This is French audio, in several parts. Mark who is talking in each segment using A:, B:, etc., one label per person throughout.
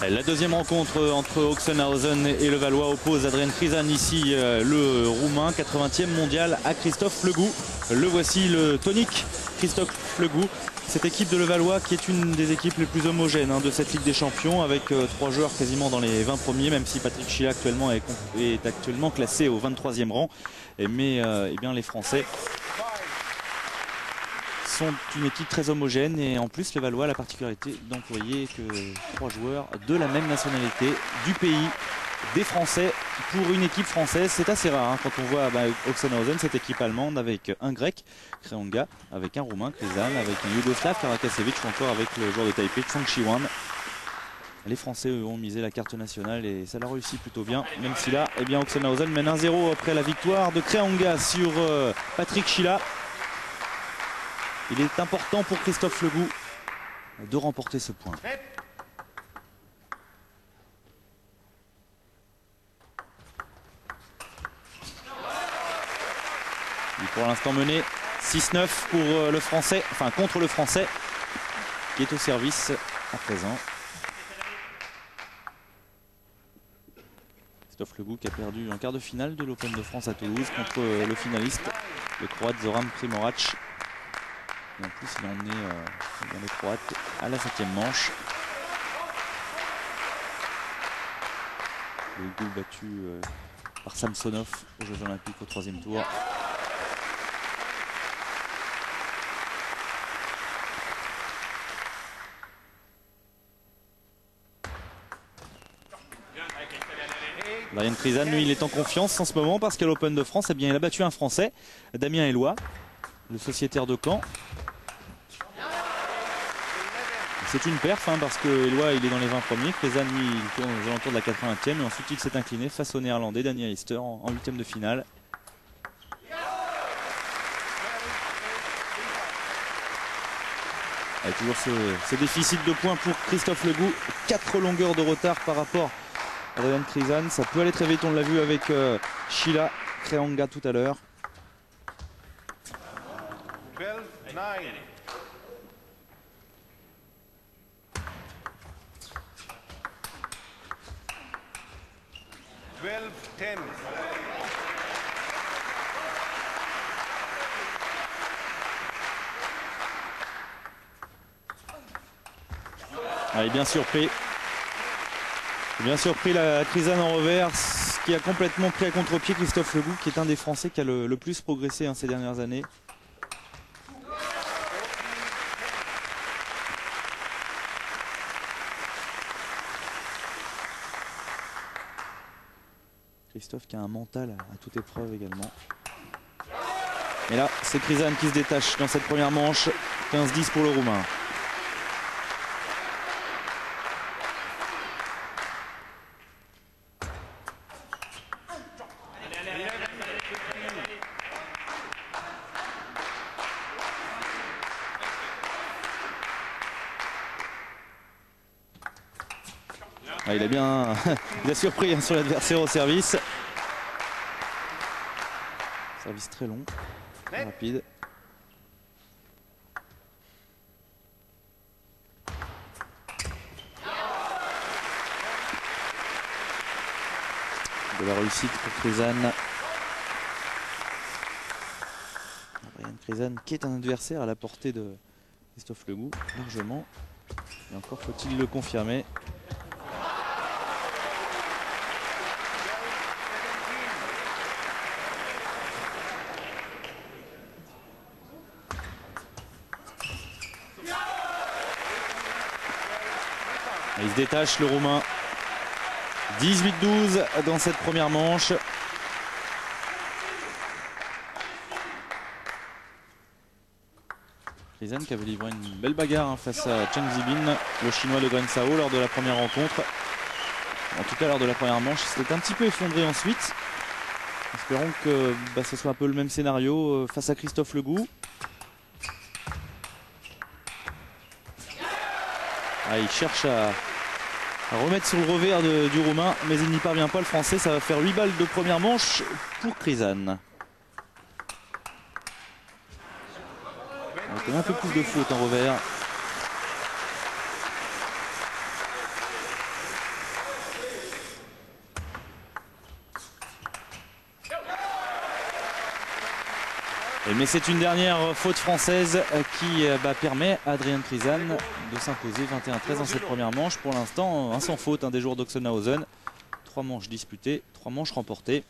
A: La deuxième rencontre entre Oxenhausen et le Valois oppose Adrian Krizan, ici le Roumain, 80e mondial, à Christophe Legou. Le voici, le tonique Christophe Legou. Cette équipe de Levallois qui est une des équipes les plus homogènes de cette Ligue des Champions, avec 3 joueurs quasiment dans les 20 premiers, même si Patrick Schilla actuellement est actuellement classé au 23e rang. Mais eh bien, les Français sont une équipe très homogène, et en plus les Valois a la particularité d'employer que 3 joueurs de la même nationalité du pays, des Français, pour une équipe française. C'est assez rare quand on voit Oxenhausen, cette équipe allemande, avec un grec, Creanga, avec un roumain, Krizan, avec un yougoslave, Karakasevic, ou encore avec le joueur de Taipei, Chang Chi-wan. Les Français eux, ont misé la carte nationale et ça leur réussit plutôt bien, même si là eh bien, Oxenhausen mène 1-0 après la victoire de Creanga sur Patrick Schilla. Il est important pour Christophe Legou de remporter ce point. Il est pour l'instant mené 6-9 pour le Français, enfin contre le Français, qui est au service à présent. Christophe Legou qui a perdu en quart de finale de l'Open de France à Toulouse contre le finaliste, le Croate Zoran Primorac. Et en plus, il en est dans les Croates à la 7e manche. Legou battu par Samsonov aux Jeux Olympiques au 3e tour. Adrian Krizan, lui, il est en confiance en ce moment parce qu'à l'Open de France, eh bien, il a battu un Français, Damien Eloi, le sociétaire de Caen. C'est une perf parce que Eloi il est dans les 20 premiers, Krizan lui il tourne aux alentours de la 80e, et ensuite il s'est incliné face au néerlandais Daniel Ister en 8e de finale. Et toujours ce déficit de points pour Christophe Legou, 4 longueurs de retard par rapport à Adrian Krizan. Ça peut aller très vite, on l'a vu avec Schilla, Creanga tout à l'heure.
B: 12-9.
A: Il est bien surpris. Bien surpris la Krizan en revers, qui a complètement pris à contre-pied Christophe Legou, qui est un des Français qui a le plus progressé ces dernières années. Christophe qui a un mental à toute épreuve également. Et là, c'est Krizan qui se détache dans cette première manche. 15-10 pour le Roumain. Il a bien il a surpris sur l'adversaire au service. Service très long, très rapide. De la réussite pour Krizan. Adrian Krizan qui est un adversaire à la portée de Christophe Legou, largement. Et encore faut-il le confirmer. Il se détache le Roumain. 18-12 dans cette première manche. Krizan qui avait livré une belle bagarre face à Chen Zibin, le Chinois de Grensao, lors de la première rencontre. En tout cas, lors de la première manche, il s'était un petit peu effondré ensuite. Espérons que ce soit un peu le même scénario face à Christophe Legou. Il cherche à remettre sur le revers du Roumain, mais il n'y parvient pas, le Français. Ça va faire 8 balles de première manche pour Krizan. On a un peu plus de fautes en revers. Mais c'est une dernière faute française qui permet à Adrian Krizan de s'imposer 21-13 dans cette première manche. Pour l'instant, un sans faute des joueurs d'Oxenhausen. 3 manches disputées, 3 manches remportées.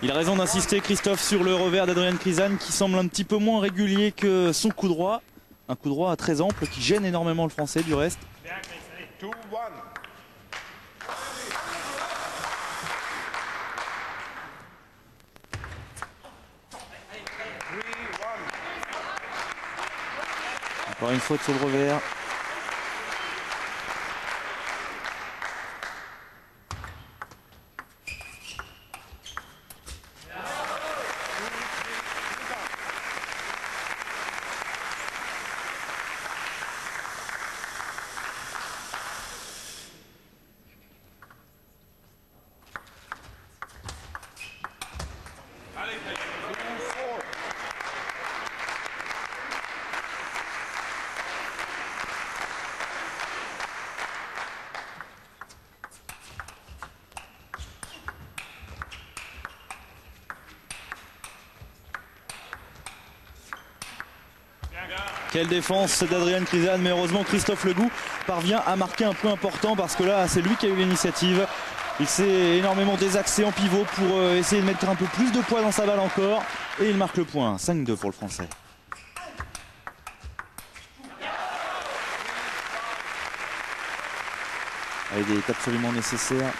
A: Il a raison d'insister, Christophe, sur le revers d'Adrian Krizan qui semble un petit peu moins régulier que son coup droit. Un coup droit très ample qui gêne énormément le français du reste. Encore une faute sur le revers. Quelle défense d'Adrian Krizan, mais heureusement Christophe Legout parvient à marquer un point important parce que là c'est lui qui a eu l'initiative. Il s'est énormément désaxé en pivot pour essayer de mettre un peu plus de poids dans sa balle encore et il marque le point. 5-2 pour le français. Il est absolument nécessaire,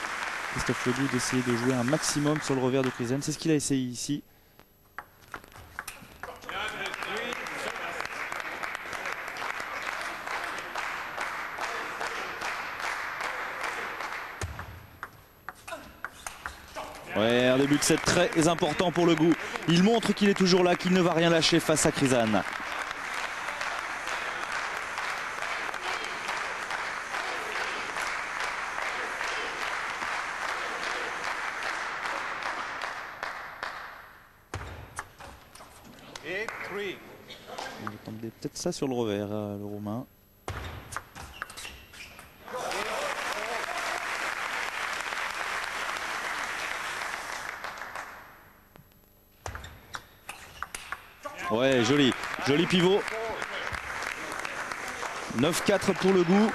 A: Christophe Legout, d'essayer de jouer un maximum sur le revers de Krizan. C'est ce qu'il a essayé ici. Ouais, un début de set très important pour Legout. Il montre qu'il est toujours là, qu'il ne va rien lâcher face à Krizan. On va tenter peut-être ça sur le revers, le Roumain. Ouais, joli pivot. 9-4 pour Legout.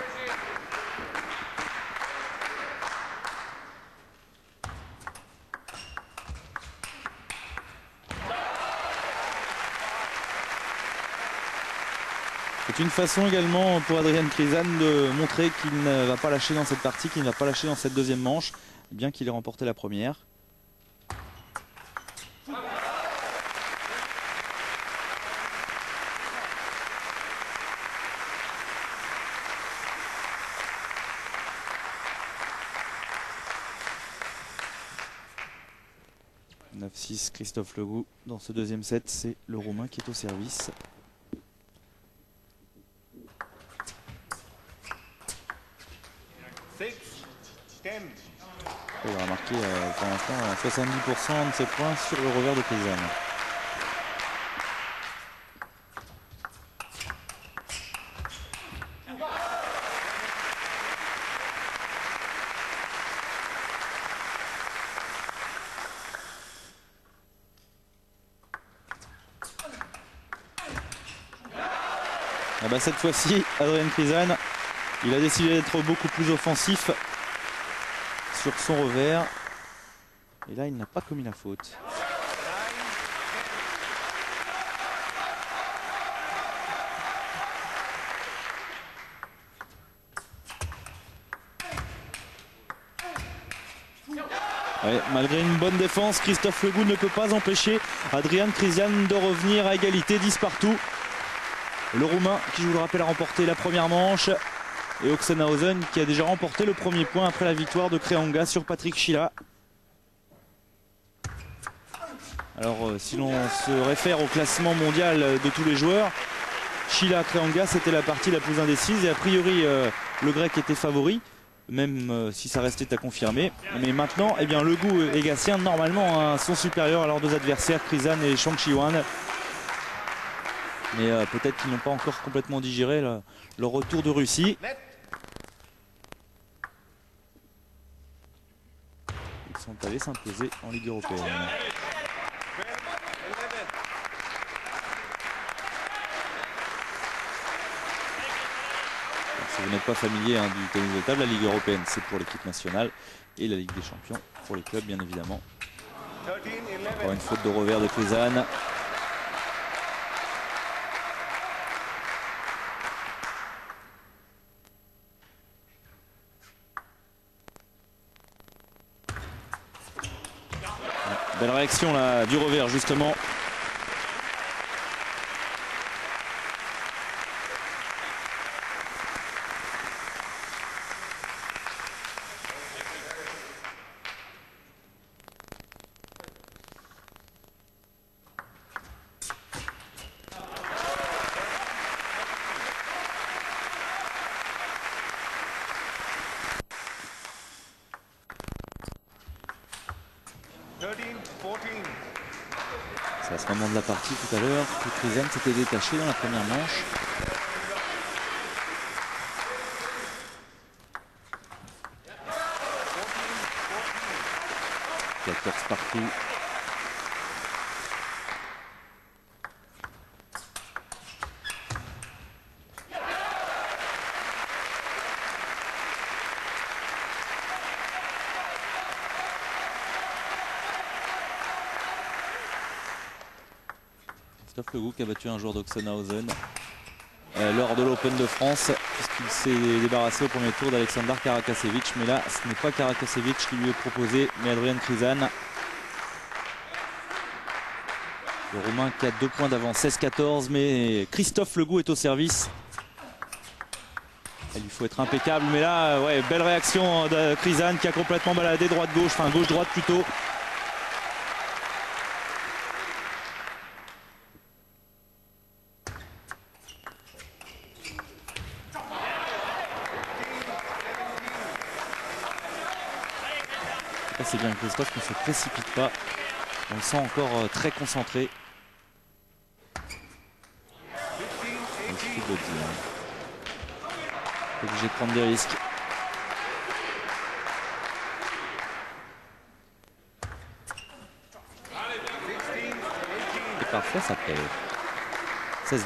A: C'est une façon également pour Adrian Krizan de montrer qu'il ne va pas lâcher dans cette partie, qu'il ne va pas lâcher dans cette deuxième manche, bien qu'il ait remporté la première. « 9-6 Christophe Legout. Dans ce deuxième set, c'est le Roumain qui est au service. Il va marquer pour l'instant 70% de ses points sur le revers de Krizan. Cette fois-ci, Adrian Krizan, il a décidé d'être beaucoup plus offensif sur son revers. Et là, il n'a pas commis la faute. Ouais, malgré une bonne défense, Christophe Legout ne peut pas empêcher Adrian Krizan de revenir à égalité, 10 partout. Le Roumain qui, je vous le rappelle, a remporté la première manche. Et Oxenhausen qui a déjà remporté le premier point après la victoire de Creanga sur Patrick Schiela. Alors si l'on se réfère au classement mondial de tous les joueurs, Schiela Creanga c'était la partie la plus indécise et a priori le grec était favori. même si ça restait à confirmer. Mais maintenant, eh bien, Legout et Gatien, normalement, sont supérieurs à leurs deux adversaires, Krizan et Chang Chi-Wan. Mais peut-être qu'ils n'ont pas encore complètement digéré leur retour de Russie. Ils sont allés s'imposer en Ligue européenne. Si vous n'êtes pas familier du tennis de table, la Ligue européenne c'est pour l'équipe nationale et la Ligue des champions pour les clubs bien évidemment. Encore une faute de revers de Krizan. Belle réaction là du revers justement. C'est à ce moment de la partie tout à l'heure que Krizan s'était détaché dans la première manche. Il y a 14 partout. Christophe Legout qui a battu un joueur d'Oxenhausen lors de l'Open de France, puisqu'il s'est débarrassé au premier tour d'Alexander Karakasevich. Mais là, ce n'est pas Karakasevich qui lui est proposé, mais Adrian Krizan. Le Roumain qui a 2 points d'avance, 16-14, mais Christophe Legout est au service. Il lui faut être impeccable, mais là, ouais, belle réaction de Krizan qui a complètement baladé droite-gauche, enfin gauche-droite plutôt. C'est bien Christophe ne se précipite pas. On le sent encore très concentré. Obligé de prendre des risques. Et parfois ça paye. 16-18.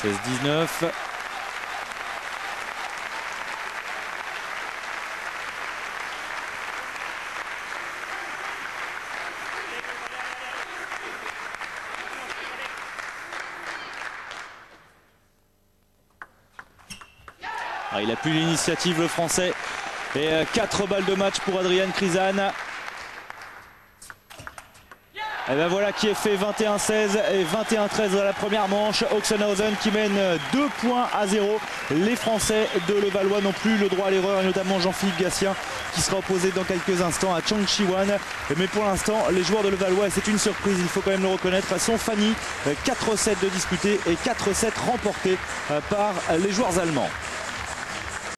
A: 16-19. Il a plus l'initiative le français. Et 4 balles de match pour Adrian Krizan. Et ben voilà qui est fait, 21-16 et 21-13 dans la première manche. Oxenhausen qui mène 2-0. Les Français de Levallois n'ont plus le droit à l'erreur, et notamment Jean-Philippe Gatien qui sera opposé dans quelques instants à Chang Chi-Wan. Mais pour l'instant, les joueurs de Levallois, et c'est une surprise, il faut quand même le reconnaître, sont fannis. 4 sets de disputés et 4 sets remportés par les joueurs allemands.